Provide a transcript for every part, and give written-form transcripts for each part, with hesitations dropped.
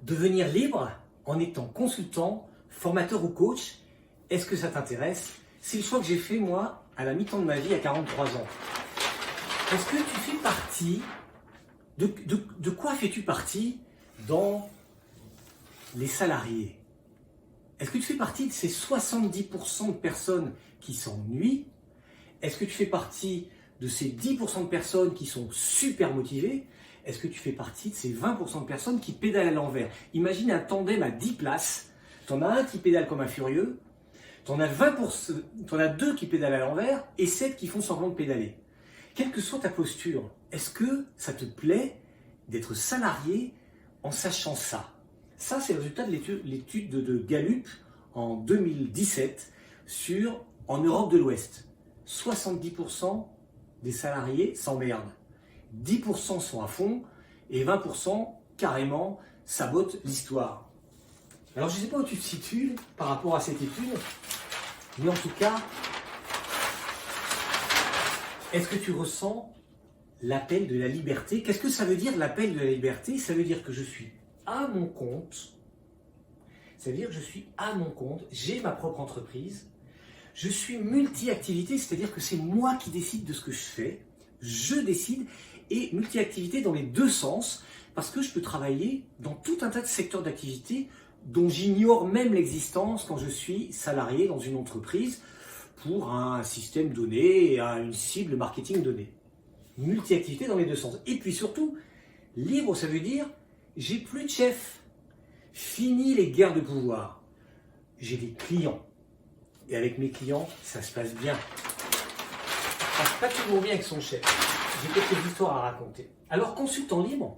Devenir libre en étant consultant, formateur ou coach, est-ce que ça t'intéresse? C'est le choix que j'ai fait moi à la mi-temps de ma vie à 43 ans. Est-ce que tu fais partie, de quoi fais-tu partie dans les salariés? Est-ce que tu fais partie de ces 70% de personnes qui s'ennuient? Est-ce que tu fais partie de ces 10% de personnes qui sont super motivées? Est-ce que tu fais partie de ces 20% de personnes qui pédalent à l'envers? Imagine un tandem à 10 places. Tu en as un qui pédale comme un furieux, tu en as deux qui pédalent à l'envers et 7 qui font semblant de pédaler. Quelle que soit ta posture, est-ce que ça te plaît d'être salarié en sachant ça? Ça, c'est le résultat de l'étude de Gallup en 2017 en Europe de l'Ouest. 70% des salariés s'emmerdent. 10% sont à fond et 20% carrément sabotent l'histoire. Alors je ne sais pas où tu te situes par rapport à cette étude, mais en tout cas, est-ce que tu ressens l'appel de la liberté? Qu'est-ce que ça veut dire l'appel de la liberté? Ça veut dire que je suis à mon compte, ça veut dire que je suis à mon compte, j'ai ma propre entreprise, je suis multi-activité, c'est-à-dire que c'est moi qui décide de ce que je fais, je décide, et multi-activité dans les deux sens, parce que je peux travailler dans tout un tas de secteurs d'activité dont j'ignore même l'existence quand je suis salarié dans une entreprise pour un système donné et à une cible marketing donnée. Multi-activité dans les deux sens. Et puis surtout, libre, ça veut dire j'ai plus de chef. Fini les guerres de pouvoir. J'ai des clients. Et avec mes clients, ça se passe bien. Ça se passe pas toujours bien avec son chef. J'ai quelques histoires à raconter. Alors, consultant libre,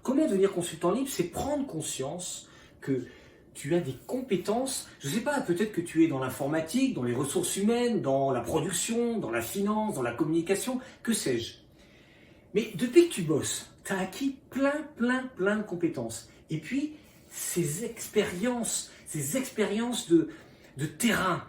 comment devenir consultant libre? C'est prendre conscience que tu as des compétences. Je ne sais pas, peut-être que tu es dans l'informatique, dans les ressources humaines, dans la production, dans la finance, dans la communication, que sais-je. Mais depuis que tu bosses, tu as acquis plein de compétences. Et puis, ces expériences de terrain,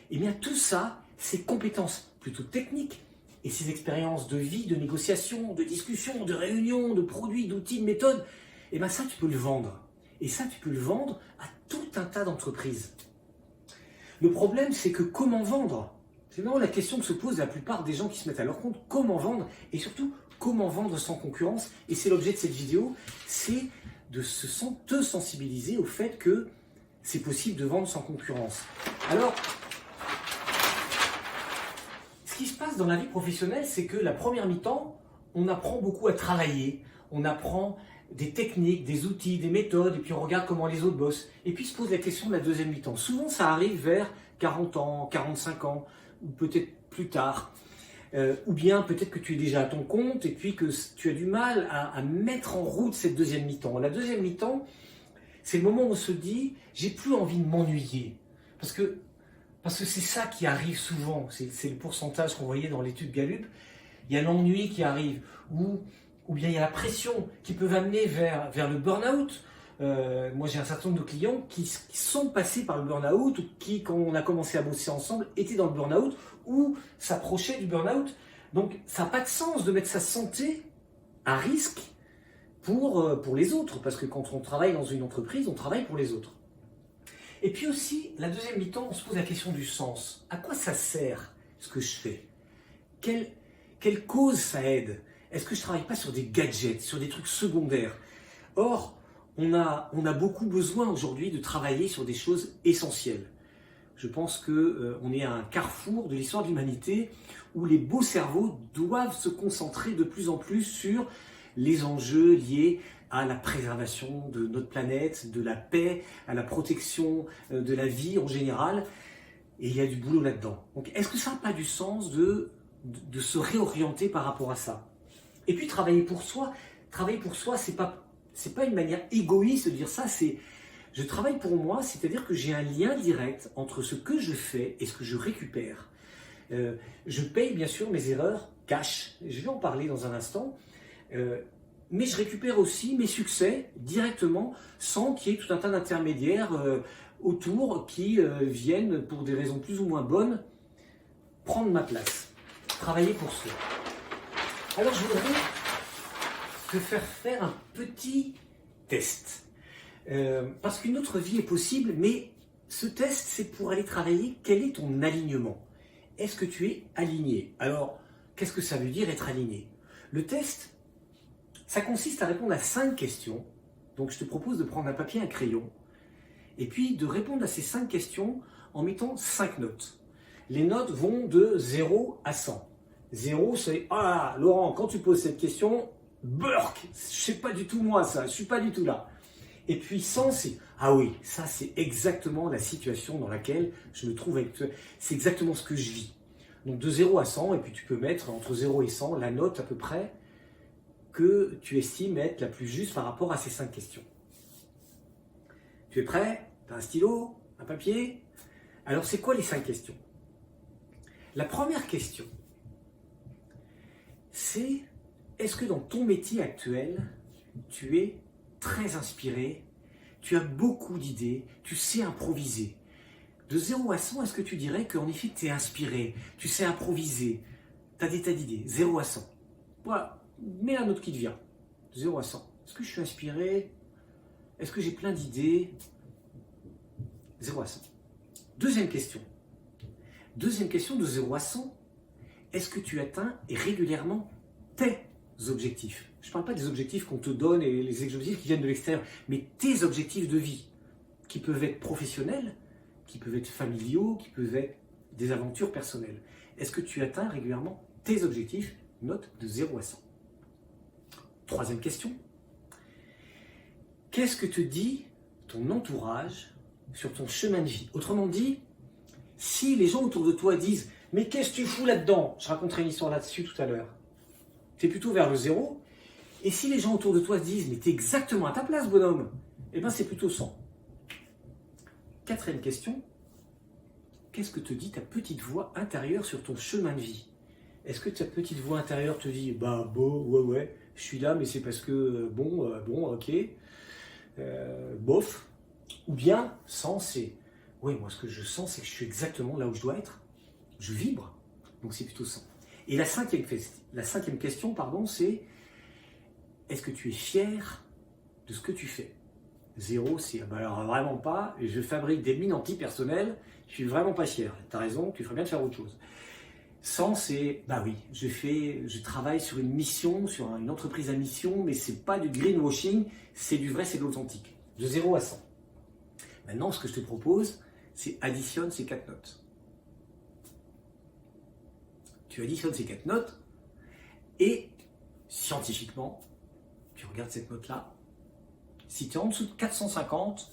eh bien tout ça, ces compétences plutôt techniques, et ces expériences de vie, de négociation, de discussion, de réunion, de produits, d'outils, de méthodes, eh bien ça, tu peux le vendre. Et ça, tu peux le vendre à tout un tas d'entreprises. Le problème, c'est que comment vendre? C'est vraiment la question que se pose la plupart des gens qui se mettent à leur compte. Comment vendre? Et surtout, comment vendre sans concurrence? Et c'est l'objet de cette vidéo, c'est de te sensibiliser au fait que c'est possible de vendre sans concurrence. Alors, ce qui se passe dans la vie professionnelle, c'est que la première mi-temps, on apprend beaucoup à travailler, on apprend des techniques, des outils, des méthodes, et puis on regarde comment les autres bossent. Et puis se pose la question de la deuxième mi-temps. Souvent, ça arrive vers 40 ans, 45 ans, ou peut-être plus tard. Ou bien peut-être que tu es déjà à ton compte et puis que tu as du mal à mettre en route cette deuxième mi-temps. La deuxième mi-temps, c'est le moment où on se dit « j'ai plus envie de m'ennuyer ». Parce que c'est ça qui arrive souvent, c'est le pourcentage qu'on voyait dans l'étude Gallup. Il y a l'ennui qui arrive, ou bien il y a la pression qui peut amener vers le burn-out. Moi j'ai un certain nombre de clients qui sont passés par le burn-out, ou qui, quand on a commencé à bosser ensemble, étaient dans le burn-out, ou s'approchaient du burn-out. Donc ça n'a pas de sens de mettre sa santé à risque pour les autres, parce que quand on travaille dans une entreprise, on travaille pour les autres. Et puis aussi, la deuxième mi-temps, on se pose la question du sens. À quoi ça sert ce que je fais? Quelle cause ça aide? Est-ce que je ne travaille pas sur des gadgets, sur des trucs secondaires? Or, on a beaucoup besoin aujourd'hui de travailler sur des choses essentielles. Je pense qu'on est à un carrefour de l'histoire de l'humanité où les beaux cerveaux doivent se concentrer de plus en plus sur les enjeux liés à la préservation de notre planète, de la paix, à la protection de la vie en général. Et il y a du boulot là-dedans. Donc, est-ce que ça n'a pas du sens de se réorienter par rapport à ça? Et puis, travailler pour soi, c'est pas une manière égoïste de dire ça, c'est je travaille pour moi, c'est-à-dire que j'ai un lien direct entre ce que je fais et ce que je récupère. Je paye bien sûr mes erreurs cash, je vais en parler dans un instant, mais je récupère aussi mes succès directement sans qu'il y ait tout un tas d'intermédiaires autour qui viennent, pour des raisons plus ou moins bonnes, prendre ma place, travailler pour soi. Alors je voudrais te faire un petit test. Parce qu'une autre vie est possible, mais ce test, c'est pour aller travailler quel est ton alignement. Est-ce que tu es aligné? Alors, qu'est-ce que ça veut dire être aligné? Le test, ça consiste à répondre à 5 questions. Donc, je te propose de prendre un papier, un crayon, et puis de répondre à ces 5 questions en mettant 5 notes. Les notes vont de 0 à 100. 0, c'est « Ah, Laurent, quand tu poses cette question, burk, c'est pas du tout moi ça, je suis pas du tout là. » Et puis 100, c'est « Ah oui, ça c'est exactement la situation dans laquelle je me trouve avec toi, c'est exactement ce que je vis. » Donc de 0 à 100, et puis tu peux mettre entre 0 et 100 la note à peu près que tu estimes être la plus juste par rapport à ces 5 questions. Tu es prêt? Tu as un stylo? Un papier? Alors c'est quoi les 5 questions? La première question, c'est est-ce que dans ton métier actuel, tu es très inspiré, tu as beaucoup d'idées, tu sais improviser? De 0 à 100, est-ce que tu dirais qu'en effet tu es inspiré, tu sais improviser, tu as des tas d'idées? 0 à 100. Voilà, mets la note qui te vient. De 0 à 100. Est-ce que je suis inspiré? Est-ce que j'ai plein d'idées? 0 à 100. Deuxième question. Deuxième question de 0 à 100. Est-ce que tu atteins régulièrement tes objectifs? Je ne parle pas des objectifs qu'on te donne et les objectifs qui viennent de l'extérieur, mais tes objectifs de vie, qui peuvent être professionnels, qui peuvent être familiaux, qui peuvent être des aventures personnelles. Est-ce que tu atteins régulièrement tes objectifs? Note de 0 à 100. Troisième question. Qu'est-ce que te dit ton entourage sur ton chemin de vie? Autrement dit, si les gens autour de toi disent « Mais qu'est-ce que tu fous là-dedans ?» Je raconterai une histoire là-dessus tout à l'heure. Tu es plutôt vers le 0. Et si les gens autour de toi se disent « Mais tu es exactement à ta place, bonhomme », eh bien c'est plutôt 100. Quatrième question. Qu'est-ce que te dit ta petite voix intérieure sur ton chemin de vie? Est-ce que ta petite voix intérieure te dit « Bah, ouais, je suis là, mais c'est parce que, bon, ok, bof ». Ou bien 100, c'est « Oui, moi ce que je sens, c'est que je suis exactement là où je dois être. Je vibre ». Donc c'est plutôt 100. Et la cinquième question, c'est « Est-ce que tu es fier de ce que tu fais ?» 0, c'est bah alors vraiment pas, je fabrique des mines anti-personnelles, je suis vraiment pas fier. Tu as raison, tu ferais bien de faire autre chose. 100, c'est bah oui, je travaille sur une mission, sur une entreprise à mission, mais c'est pas du greenwashing, c'est du vrai, c'est de l'authentique. De 0 à 100. Maintenant, ce que je te propose, c'est additionne ces 4 notes. Tu additionnes ces 4 notes et scientifiquement, tu regardes cette note-là. Si tu es en dessous de 450,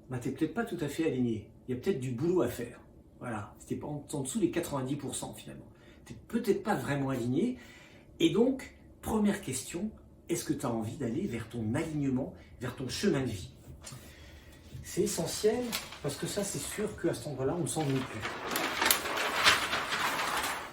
bah, tu n'es peut-être pas tout à fait aligné. Il y a peut-être du boulot à faire. Voilà, si tu n'es pas en dessous des 90% finalement. Tu n'es peut-être pas vraiment aligné. Et donc, première question, est-ce que tu as envie d'aller vers ton alignement, vers ton chemin de vie? C'est essentiel parce que ça, c'est sûr qu'à cet endroit-là, on ne s'ennuie plus.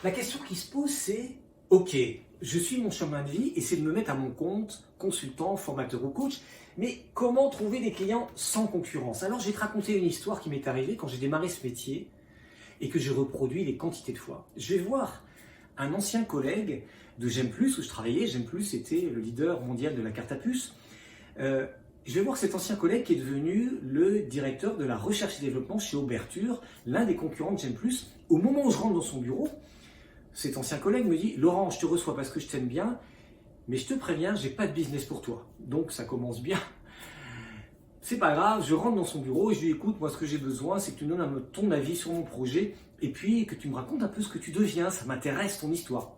La question qui se pose, c'est « Ok, je suis mon chemin de vie et c'est de me mettre à mon compte, consultant, formateur ou coach, mais comment trouver des clients sans concurrence ?» Alors, je vais te raconter une histoire qui m'est arrivée quand j'ai démarré ce métier et que j'ai reproduit les quantités de fois. Je vais voir un ancien collègue de J'aime Plus où je travaillais. J'aime Plus, c'était le leader mondial de la carte à puce. Je vais voir cet ancien collègue qui est devenu le directeur de la recherche et développement chez Auberture, l'un des concurrents de J'aime Plus. Au moment où je rentre dans son bureau, cet ancien collègue me dit « Laurent, je te reçois parce que je t'aime bien, mais je te préviens, j'ai pas de business pour toi. » Donc ça commence bien. C'est pas grave, je rentre dans son bureau et je lui dis « Écoute, moi ce que j'ai besoin, c'est que tu me donnes ton avis sur mon projet et puis que tu me racontes un peu ce que tu deviens, ça m'intéresse ton histoire. »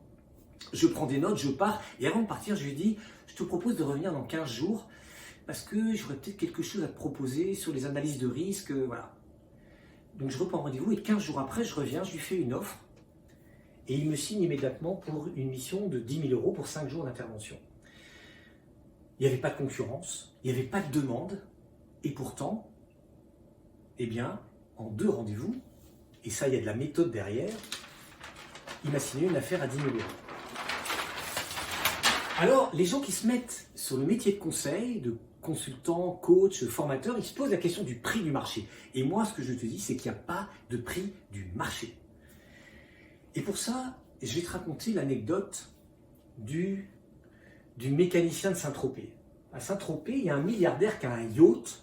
Je prends des notes, je pars et avant de partir, je lui dis « Je te propose de revenir dans 15 jours parce que j'aurais peut-être quelque chose à te proposer sur les analyses de risque. » Voilà. Donc je reprends rendez-vous et 15 jours après, je reviens, je lui fais une offre. Et il me signe immédiatement pour une mission de 10 000 € pour 5 jours d'intervention. Il n'y avait pas de concurrence, il n'y avait pas de demande. Et pourtant, eh bien, en 2 rendez-vous, et ça, il y a de la méthode derrière, il m'a signé une affaire à 10 000 €. Alors, les gens qui se mettent sur le métier de conseil, de consultant, coach, formateur, ils se posent la question du prix du marché. Et moi, ce que je te dis, c'est qu'il n'y a pas de prix du marché. Et pour ça, je vais te raconter l'anecdote du mécanicien de Saint-Tropez. à Saint-Tropez, il y a un milliardaire qui a un yacht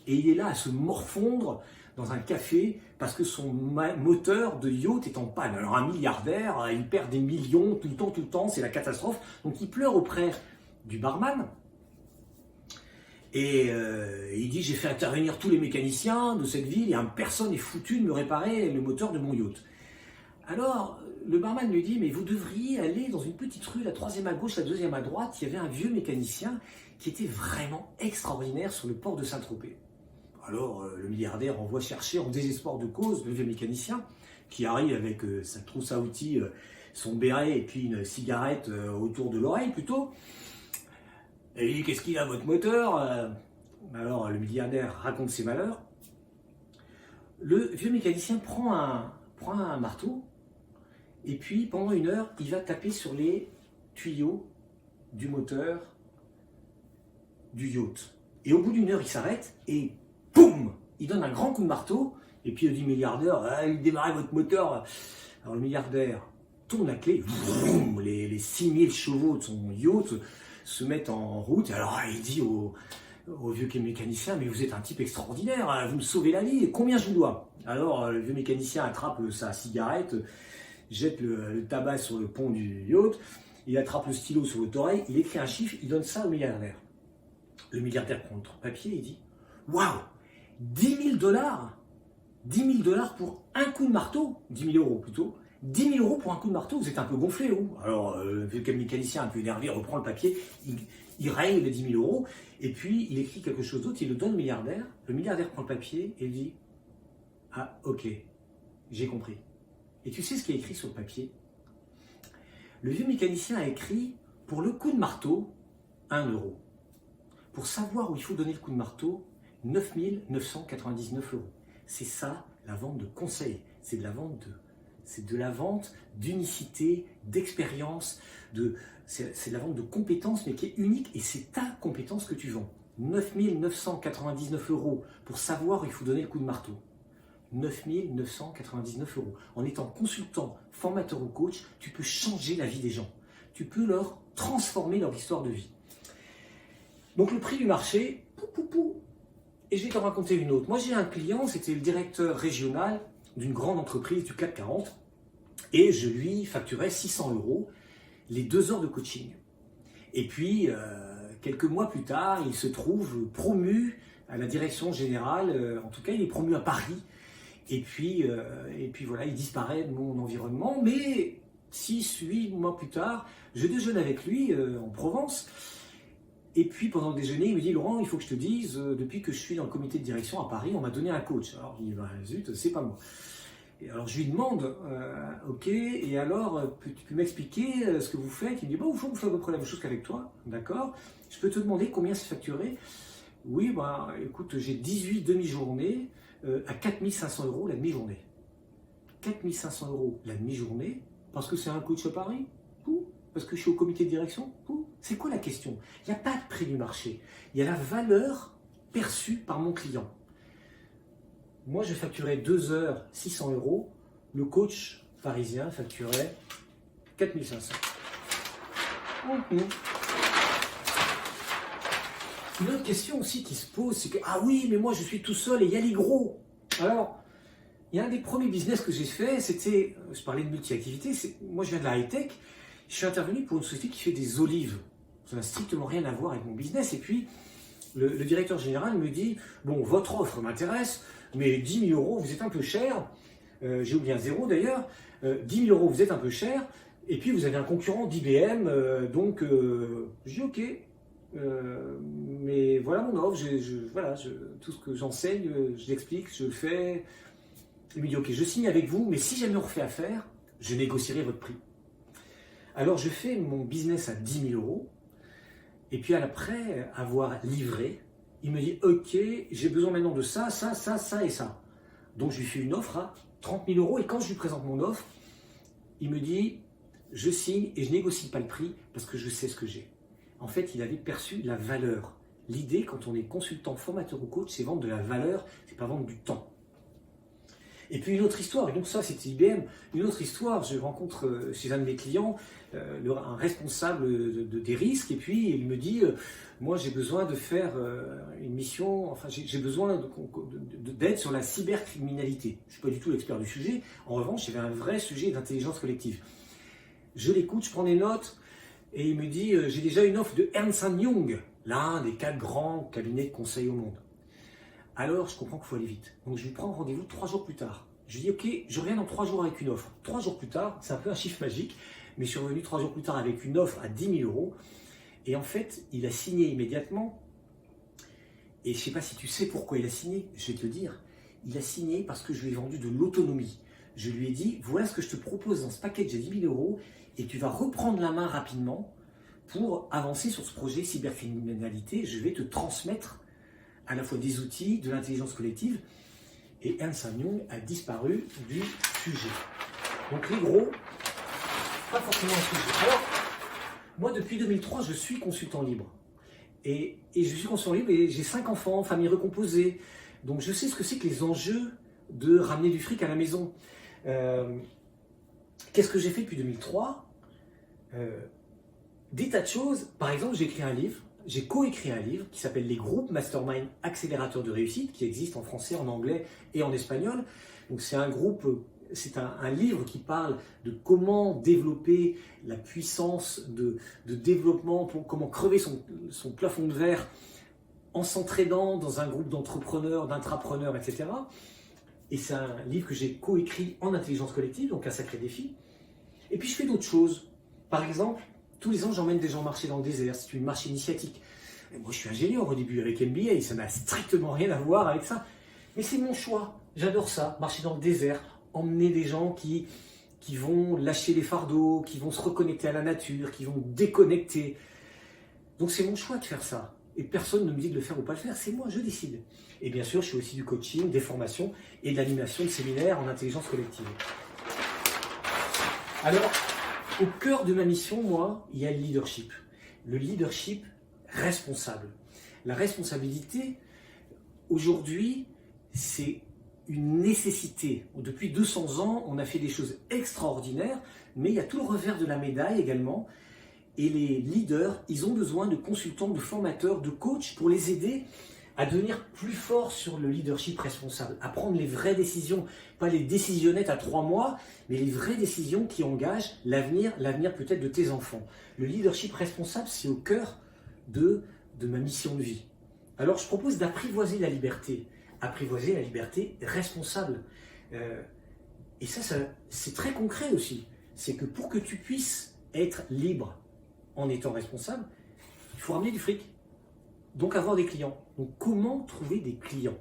et il est là à se morfondre dans un café parce que son moteur de yacht est en panne. Alors un milliardaire, il perd des millions tout le temps, c'est la catastrophe. Donc il pleure auprès du barman et il dit: j'ai fait intervenir tous les mécaniciens de cette ville et personne n'est foutu de me réparer le moteur de mon yacht. Alors le barman lui dit: mais vous devriez aller dans une petite rue, la troisième à gauche, la deuxième à droite. Il y avait un vieux mécanicien qui était vraiment extraordinaire sur le port de Saint-Tropez. Alors le milliardaire envoie chercher en désespoir de cause le vieux mécanicien qui arrive avec sa trousse à outils, son béret et puis une cigarette autour de l'oreille plutôt. Et il dit: qu'est-ce qu'il a votre moteur? Alors le milliardaire raconte ses malheurs. Le vieux mécanicien prend un marteau et puis pendant 1 heure il va taper sur les tuyaux du moteur du yacht. Et au bout d'1 heure il s'arrête et boum, il donne un grand coup de marteau, et puis il dit: milliardaire, il démarrait votre moteur. Alors le milliardaire tourne la clé, boum, les 6000 chevaux de son yacht se mettent en route. Alors il dit au vieux mécanicien: mais vous êtes un type extraordinaire, vous me sauvez la vie, combien je vous dois? Alors le vieux mécanicien attrape sa cigarette, jette le tabac sur le pont du yacht, il attrape le stylo sur votre oreille, il écrit un chiffre, il donne ça au milliardaire. Le milliardaire prend le papier et dit: waouh, 10 000 $, 10 000 $ pour un coup de marteau, 10 000 € plutôt, 10 000 € pour un coup de marteau, vous êtes un peu gonflé, vous. Alors, le mécanicien un peu énervé reprend le papier, il règle les 10 000 €, et puis il écrit quelque chose d'autre, il le donne au milliardaire. Le milliardaire prend le papier et dit: ah, ok, j'ai compris. Et tu sais ce qu'il y a écrit sur le papier? Le vieux mécanicien a écrit: pour le coup de marteau, 1 €. Pour savoir où il faut donner le coup de marteau, 9 999 €. C'est ça la vente de conseil. C'est de la vente d'unicité, d'expérience, c'est de la vente de compétences, mais qui est unique, et c'est ta compétence que tu vends. 9 999 € pour savoir où il faut donner le coup de marteau. 9 999 €. En étant consultant, formateur ou coach, tu peux changer la vie des gens. Tu peux leur transformer leur histoire de vie. Donc le prix du marché, et je vais te raconter une autre. Moi j'ai un client, c'était le directeur régional d'une grande entreprise du CAC 40, et je lui facturais 600 € les 2 heures de coaching. Et puis quelques mois plus tard, il se trouve promu à la direction générale, en tout cas il est promu à Paris, et puis voilà, il disparaît de mon environnement, mais 6-8 mois plus tard, je déjeune avec lui en Provence. Et puis pendant le déjeuner, il me dit: Laurent, il faut que je te dise, depuis que je suis dans le comité de direction à Paris, on m'a donné un coach. Alors il dit: bah, zut, c'est pas moi. Et alors je lui demande: ok, et alors tu peux m'expliquer ce que vous faites? Il me dit: bon, au fond, vous faites à peu près la même chose qu'avec toi, d'accord? Je peux te demander combien c'est facturé? Oui, bah écoute, j'ai 18 demi-journées à 4 500 € la demi-journée. 4 500 € la demi-journée, parce que c'est un coach à Paris? Parce que je suis au comité de direction? C'est quoi la question? Il n'y a pas de prix du marché. Il y a la valeur perçue par mon client. Moi, je facturais 2 heures 600 €. Le coach parisien facturait 4 500. Une autre question aussi qui se pose, c'est que: ah oui, mais moi je suis tout seul et il y a les gros. Alors, il y a un des premiers business que j'ai fait, c'était, je parlais de multi-activité, moi je viens de la high-tech. Je suis intervenu pour une société qui fait des olives. Ça n'a strictement rien à voir avec mon business. Et puis, le directeur général me dit: bon, votre offre m'intéresse, mais 10 000 €, vous êtes un peu cher. J'ai oublié un zéro d'ailleurs. 10 000 €, vous êtes un peu cher. Et puis, vous avez un concurrent d'IBM. Donc, je dis: ok. Mais voilà mon offre. Tout ce que j'enseigne, je l'explique, je le fais. Il me dit: ok, je signe avec vous, mais si jamais on refait affaire, je négocierai votre prix. Alors je fais mon business à 10 000 €, et puis après avoir livré, il me dit: ok, j'ai besoin maintenant de ça, ça, ça, ça et ça. Donc je lui fais une offre à 30 000 €, et quand je lui présente mon offre, il me dit: je signe et je négocie pas le prix parce que je sais ce que j'ai. En fait, il avait perçu la valeur. L'idée, quand on est consultant, formateur ou coach, c'est vendre de la valeur, c'est pas vendre du temps. Et puis une autre histoire, et donc ça c'était IBM, une autre histoire, je rencontre chez un de mes clients un responsable des risques, et puis il me dit, moi j'ai besoin de faire une mission, enfin j'ai besoin d'aide sur la cybercriminalité. Je ne suis pas du tout l'expert du sujet, en revanche j'avais un vrai sujet d'intelligence collective. Je l'écoute, je prends des notes, et il me dit, j'ai déjà une offre de Ernst & Young, l'un des 4 grands cabinets de conseil au monde. Alors, je comprends qu'il faut aller vite. Donc, je lui prends rendez-vous 3 jours plus tard. Je lui dis, ok, je reviens dans 3 jours avec une offre. 3 jours plus tard, c'est un peu un chiffre magique, mais je suis revenu 3 jours plus tard avec une offre à 10 000 euros. Et en fait, il a signé immédiatement. Et je ne sais pas si tu sais pourquoi il a signé, je vais te le dire. Il a signé parce que je lui ai vendu de l'autonomie. Je lui ai dit, voilà ce que je te propose dans ce package à 10 000 euros, et tu vas reprendre la main rapidement pour avancer sur ce projet cybercriminalité. Je vais te transmettre à la fois des outils, de l'intelligence collective, et Ernst & Young a disparu du sujet. Donc les gros, pas forcément un sujet. Alors, moi depuis 2003, je suis consultant libre. Et je suis consultant libre et j'ai 5 enfants, famille recomposée. Donc je sais ce que c'est que les enjeux de ramener du fric à la maison. Qu'est-ce que j'ai fait depuis 2003 Des tas de choses. Par exemple, j'ai écrit un livre. J'ai coécrit un livre qui s'appelle Les groupes Mastermind Accélérateurs de réussite, qui existe en français, en anglais et en espagnol. Donc c'est un groupe, c'est un livre qui parle de comment développer la puissance de développement, comment crever son plafond de verre en s'entraînant dans un groupe d'entrepreneurs, d'intrapreneurs, etc. Et c'est un livre que j'ai coécrit en intelligence collective, donc un sacré défi. Et puis je fais d'autres choses. Par exemple, tous les ans, j'emmène des gens marcher dans le désert. C'est une marche initiatique. Et moi, je suis ingénieur au début avec MBA. Ça n'a strictement rien à voir avec ça. Mais c'est mon choix. J'adore ça. Marcher dans le désert, emmener des gens qui vont lâcher les fardeaux, qui vont se reconnecter à la nature, qui vont déconnecter. Donc, c'est mon choix de faire ça. Et personne ne me dit de le faire ou pas le faire. C'est moi, je décide. Et bien sûr, je fais aussi du coaching, des formations et de l'animation de séminaires en intelligence collective. Alors, au cœur de ma mission, moi, il y a le leadership. Le leadership responsable. La responsabilité, aujourd'hui, c'est une nécessité. Depuis 200 ans, on a fait des choses extraordinaires, mais il y a tout le revers de la médaille également. Et les leaders, ils ont besoin de consultants, de formateurs, de coachs pour les aider à devenir plus forts sur le leadership responsable, à prendre les vraies décisions, pas les décisionnettes à 3 mois, mais les vraies décisions qui engagent l'avenir peut-être de tes enfants. Le leadership responsable, c'est au cœur de ma mission de vie. Alors je propose d'apprivoiser la liberté responsable. Et ça c'est très concret aussi. C'est que pour que tu puisses être libre en étant responsable, il faut ramener du fric. Donc avoir des clients. Donc comment trouver des clients?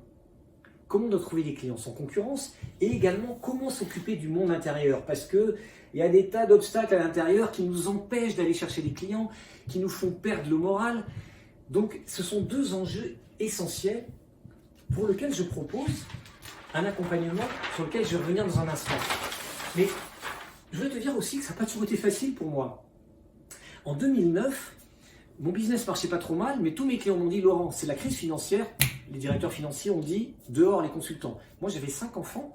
Comment trouver des clients sans concurrence? Et également comment s'occuper du monde intérieur? Parce qu'il y a des tas d'obstacles à l'intérieur qui nous empêchent d'aller chercher des clients, qui nous font perdre le moral. Donc ce sont 2 enjeux essentiels pour lesquels je propose un accompagnement sur lequel je vais revenir dans un instant. Mais je voudrais te dire aussi que ça n'a pas toujours été facile pour moi. En 2009, mon business marchait pas trop mal, mais tous mes clients m'ont dit, Laurent, c'est la crise financière. Les directeurs financiers ont dit, dehors les consultants. Moi, j'avais 5 enfants.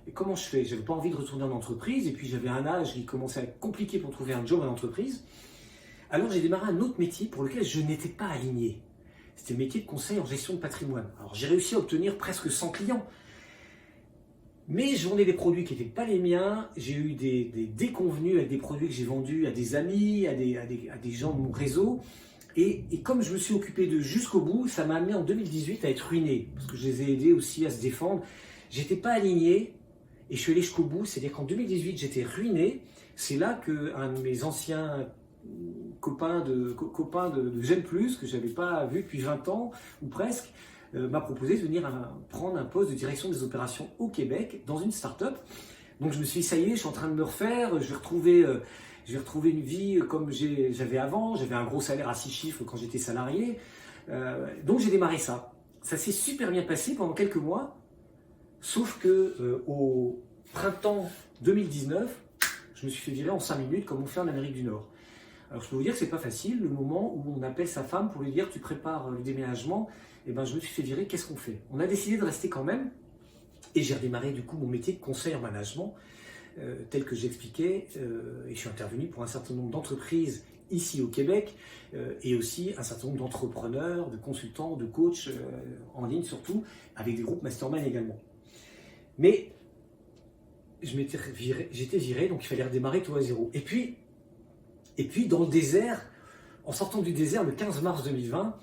Et comment je fais? J'avais pas envie de retourner en entreprise. Et puis, j'avais un âge qui commençait à être compliqué pour trouver un job en entreprise. Alors, j'ai démarré un autre métier pour lequel je n'étais pas aligné. C'était le métier de conseil en gestion de patrimoine. Alors, j'ai réussi à obtenir presque 100 clients. Mais je vendais des produits qui n'étaient pas les miens. J'ai eu des déconvenus avec des produits que j'ai vendus à des amis, à des gens de mon réseau. Et comme je me suis occupé d'eux jusqu'au bout, ça m'a amené en 2018 à être ruiné. Parce que je les ai aidés aussi à se défendre. J'étais pas aligné et je suis allé jusqu'au bout. C'est-à-dire qu'en 2018, j'étais ruiné. C'est là qu'un de mes anciens copains de Gen+, que je n'avais pas vu depuis 20 ans ou presque, m'a proposé de venir prendre un poste de direction des opérations au Québec dans une start-up. Donc je me suis dit, ça y est, je suis en train de me refaire, je vais retrouver une vie comme j'avais avant. J'avais un gros salaire à 6 chiffres quand j'étais salarié. Donc j'ai démarré ça. Ça s'est super bien passé pendant quelques mois, sauf que au printemps 2019, je me suis fait virer en 5 minutes comme on fait en Amérique du Nord. Alors je peux vous dire que c'est pas facile, le moment où on appelle sa femme pour lui dire tu prépares le déménagement, et ben je me suis fait virer, qu'est-ce qu'on fait? On a décidé de rester quand même, Et j'ai redémarré du coup mon métier de conseil en management, tel que j'expliquais, et je suis intervenu pour un certain nombre d'entreprises ici au Québec, et aussi un certain nombre d'entrepreneurs, de consultants, de coachs, en ligne surtout, avec des groupes mastermind également. Mais j'étais viré, donc il fallait redémarrer tout à zéro. Et puis dans le désert, en sortant du désert le 15 mars 2020,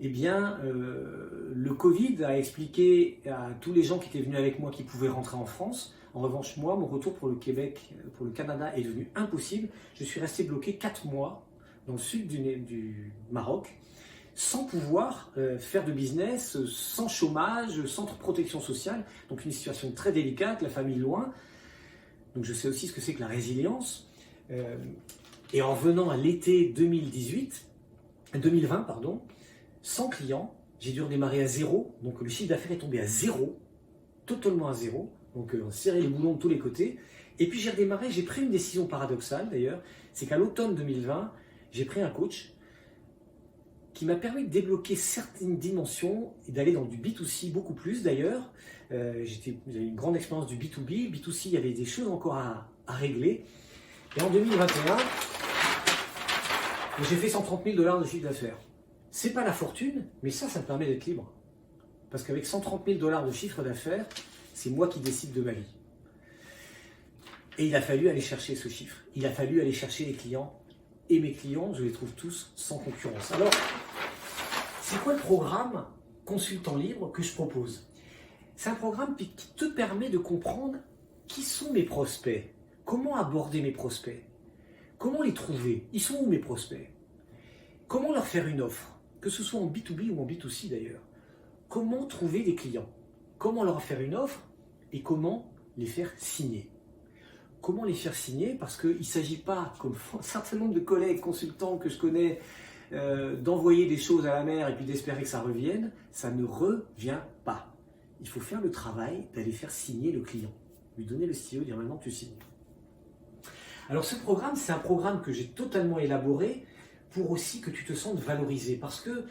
eh bien, le Covid a expliqué à tous les gens qui étaient venus avec moi qu'ils pouvaient rentrer en France. En revanche, moi, mon retour pour le Québec, pour le Canada, est devenu impossible. Je suis resté bloqué 4 mois dans le sud du Maroc, sans pouvoir faire de business, sans chômage, sans protection sociale. Donc une situation très délicate, la famille loin. Donc je sais aussi ce que c'est que la résilience. Et en venant à l'été 2020, sans clients, j'ai dû redémarrer à zéro. Donc le chiffre d'affaires est tombé à zéro, totalement à zéro. Donc on serrait les boulons de tous les côtés. Et puis j'ai redémarré, j'ai pris une décision paradoxale d'ailleurs, c'est qu'à l'automne 2020, j'ai pris un coach qui m'a permis de débloquer certaines dimensions et d'aller dans du B2C beaucoup plus d'ailleurs. J'avais une grande expérience du B2B. B2C, il y avait des choses encore à régler. Et en 2021, j'ai fait 130 000 $ de chiffre d'affaires. C'est pas la fortune, mais ça me permet d'être libre. Parce qu'avec 130 000 $ de chiffre d'affaires, c'est moi qui décide de ma vie. Et il a fallu aller chercher ce chiffre. Il a fallu aller chercher les clients. Et mes clients, je les trouve tous sans concurrence. Alors, c'est quoi le programme Consultant Libre que je propose? C'est un programme qui te permet de comprendre qui sont mes prospects, comment aborder mes prospects, comment les trouver, ils sont où mes prospects, comment leur faire une offre, que ce soit en B2B ou en B2C d'ailleurs, comment trouver des clients, comment leur faire une offre et comment les faire signer. Comment les faire signer? Parce qu'il ne s'agit pas, comme un certain nombre de collègues consultants que je connais, d'envoyer des choses à la mer et puis d'espérer que ça revienne. Ça ne revient pas. Il faut faire le travail d'aller faire signer le client. Lui donner le stylo, dire maintenant tu signes. Alors ce programme, c'est un programme que j'ai totalement élaboré pour aussi que tu te sentes valorisé. Parce que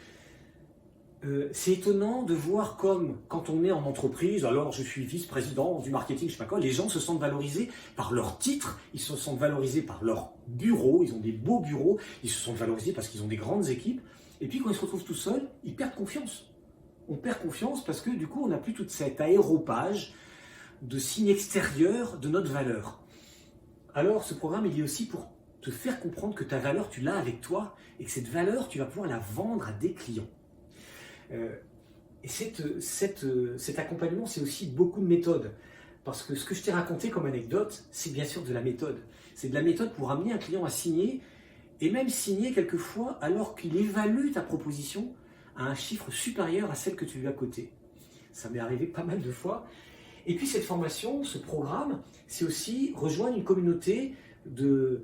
c'est étonnant de voir comme quand on est en entreprise, alors je suis vice-président du marketing, je sais pas quoi, les gens se sentent valorisés par leur titre, ils se sentent valorisés par leur bureau, ils ont des beaux bureaux, ils se sentent valorisés parce qu'ils ont des grandes équipes, et puis quand ils se retrouvent tout seuls, ils perdent confiance. On perd confiance parce que du coup on n'a plus toute cette aéropage de signes extérieurs de notre valeur. Alors ce programme il est aussi pour te faire comprendre que ta valeur tu l'as avec toi et que cette valeur tu vas pouvoir la vendre à des clients. Et cet accompagnement, c'est aussi beaucoup de méthodes. Parce que ce que je t'ai raconté comme anecdote, c'est bien sûr de la méthode. C'est de la méthode pour amener un client à signer, et même signer quelquefois alors qu'il évalue ta proposition à un chiffre supérieur à celle que tu lui as cotée. Ça m'est arrivé pas mal de fois. Et puis cette formation, ce programme, c'est aussi rejoindre une communauté de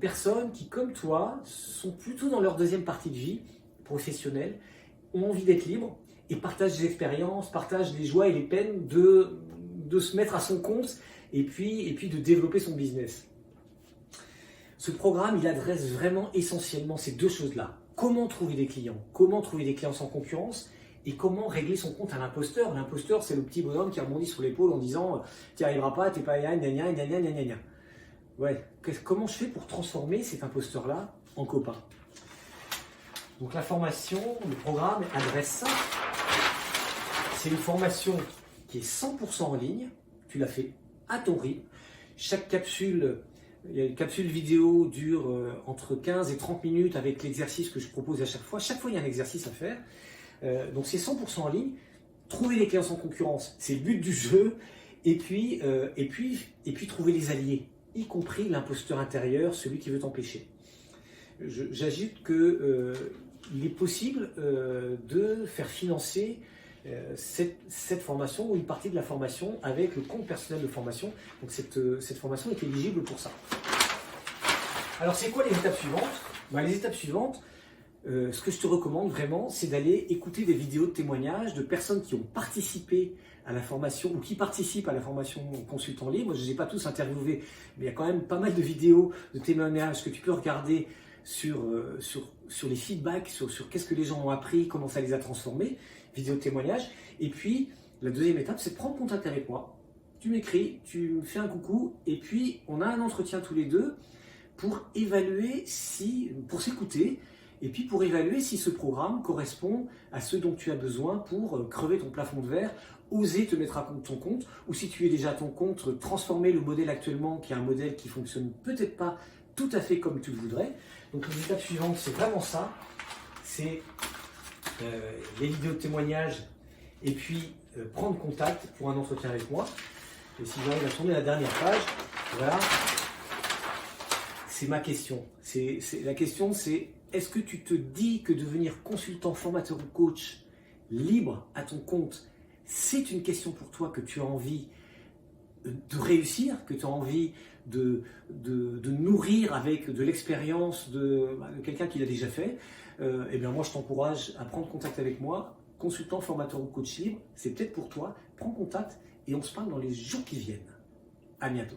personnes qui, comme toi, sont plutôt dans leur deuxième partie de vie professionnelle, ont envie d'être libres et partagent des expériences, partagent les joies et les peines de se mettre à son compte et puis de développer son business. Ce programme, il adresse vraiment essentiellement ces deux choses-là. Comment trouver des clients sans concurrence et comment régler son compte à l'imposteur. L'imposteur, c'est le petit bonhomme qui rebondit sur l'épaule en disant « tu n'y arriveras pas, t'es pas gna gna gna gna gna gna ». Ouais, comment je fais pour transformer cet imposteur-là en copain? Donc la formation, le programme adresse ça. C'est une formation qui est 100% en ligne. Tu la fais à ton rythme. Chaque capsule, il y a une capsule vidéo dure entre 15 et 30 minutes avec l'exercice que je propose à chaque fois. Chaque fois, il y a un exercice à faire. Donc c'est 100% en ligne. Trouver les clients sans concurrence, c'est le but du jeu. Et puis trouver les alliés, y compris l'imposteur intérieur, celui qui veut t'empêcher. J'ajoute qu'il est possible de faire financer cette formation ou une partie de la formation avec le compte personnel de formation. Donc cette formation est éligible pour ça. Alors c'est quoi les étapes suivantes? Les étapes suivantes, ce que je te recommande vraiment, c'est d'aller écouter des vidéos de témoignages de personnes qui ont participé à la formation ou qui participent à la formation Consultant Libre. Je ne les ai pas tous interviewés, mais il y a quand même pas mal de vidéos de témoignages que tu peux regarder sur les feedbacks, sur qu'est-ce que les gens ont appris, comment ça les a transformés, vidéo de témoignages. Et puis La deuxième étape, c'est de prendre contact avec moi. Tu m'écris, tu me fais un coucou, et puis on a un entretien tous les deux pour évaluer pour s'écouter, et puis pour évaluer si ce programme correspond à ce dont tu as besoin pour crever ton plafond de verre, oser te mettre à ton compte, ou si tu es déjà à ton compte, transformer le modèle actuellement, qui est un modèle qui fonctionne peut-être pas tout à fait comme tu le voudrais. Donc les étapes suivantes, c'est vraiment ça, c'est les vidéos de témoignages, et puis prendre contact pour un entretien avec moi. Et si j'arrive à tourner la dernière page, voilà, c'est ma question. La question, c'est est-ce que tu te dis que devenir consultant, formateur ou coach libre à ton compte, c'est une question pour toi que tu as envie de réussir, que tu as envie de nourrir avec de l'expérience de quelqu'un qui l'a déjà fait? Eh bien moi, je t'encourage à prendre contact avec moi. Consultant, formateur ou coach libre, c'est peut-être pour toi. Prends contact et on se parle dans les jours qui viennent. À bientôt.